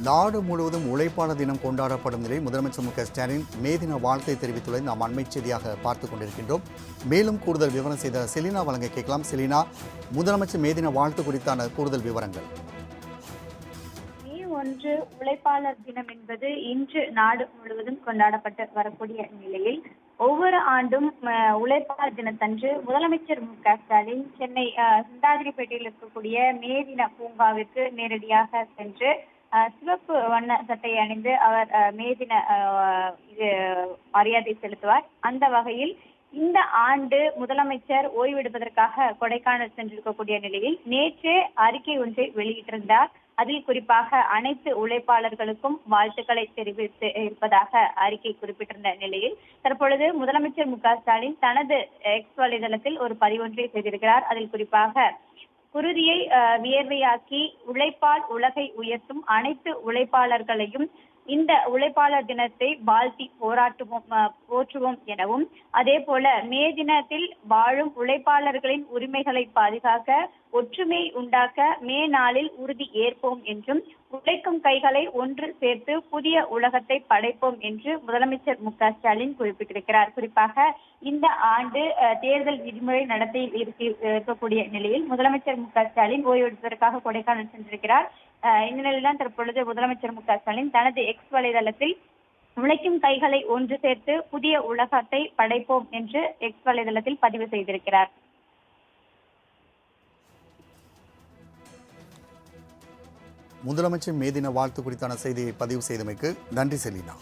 நாடு முழுவதும் உழைப்பாளர் தினம் கொண்டாடப்படும் நிலையில் முதலமைச்சர் ஸ்டாலின் மே தின வாழ்த்தை தெரிவித்துள்ளதை நாம் அண்மை செய்தியாக பார்த்துக் கொண்டிருக்கின்றோம். மேலும் கூடுதல் விவரம் செய்த செலினா வழங்க கேட்கலாம். செலினா, முதலமைச்சர் மே தின வாழ்த்து குறித்தான கூடுதல் விவரங்கள். மே 1 உழைப்பாளர் தினம் என்பது இன்று நாடு முழுவதும் கொண்டாடப்பட்டு வரக்கூடிய நிலையில் ஒவ்வொரு ஆண்டும் உழைப்பாளர் தினத்தன்று முதலமைச்சர் ஸ்டாலின் சென்னை சிந்தாதிரிப்பேட்டையில் இருக்கக்கூடிய மே தின பூங்காவிற்கு நேரடியாக சென்று சிவப்பு வண்ண சட்டையை அணிந்து அவர் மே தின மரியாதை செலுத்துவார். அந்த வகையில் இந்த ஆண்டு முதலமைச்சர் ஓய்வெடுப்பதற்காக கொடைக்கானல் சென்றிருக்கக்கூடிய நிலையில் நேற்று அறிக்கை ஒன்றை வெளியிட்டிருந்தார். அதில் குறிப்பாக அனைத்து உழைப்பாளர்களுக்கும் வாழ்த்துக்களை தெரிவித்து இருப்பதாக அறிக்கை குறிப்பிட்டிருந்த நிலையில் தற்பொழுது முதலமைச்சர் ஸ்டாலின் தனது எக்ஸ் வலைதளத்தில் ஒரு பதிவொன்றை செய்திருக்கிறார். அதில் குறிப்பாக குருதியை வியர்வையாக்கி உழைப்பால் உலகை உயர்த்தும் அனைத்து உழைப்பாளர்களையும் இந்த உழைப்பாளர் தினத்தை வாழ்த்தி போற்றுவோம் எனவும், அதே போல மே தினத்தில் வாழும் உழைப்பாளர்களின் உரிமைகளை பாதுகாக்க ஒற்றுமை உண்டாக்க மே நாளில் உறுதி ஏற்போம் என்றும், உழைக்கும் கைகளை ஒன்று சேர்த்து புதிய உலகத்தை படைப்போம் என்று முதலமைச்சர் ஸ்டாலின் குறிப்பிட்டிருக்கிறார். குறிப்பாக இந்த ஆண்டு தேர்தல் விதிமுறை நடத்தையில் இருக்கக்கூடிய நிலையில் முதலமைச்சர் ஸ்டாலின் ஓய்வெடுப்பதற்காக கொடைக்கானல் சென்றிருக்கிறார். இந்த நிலையில்தான் தற்பொழுது முதலமைச்சர் ஸ்டாலின் தனது எக்ஸ் வலைதளத்தில் உழைக்கும் கைகளை ஒன்று சேர்த்து புதிய உலகத்தை படைப்போம் என்று எக்ஸ் வலைதளத்தில் பதிவு செய்திருக்கிறார். முதலமைச்சர் மே தின வாழ்த்து குறித்தான செய்தியை பதிவு செய்தமைக்கு நன்றி செலினா.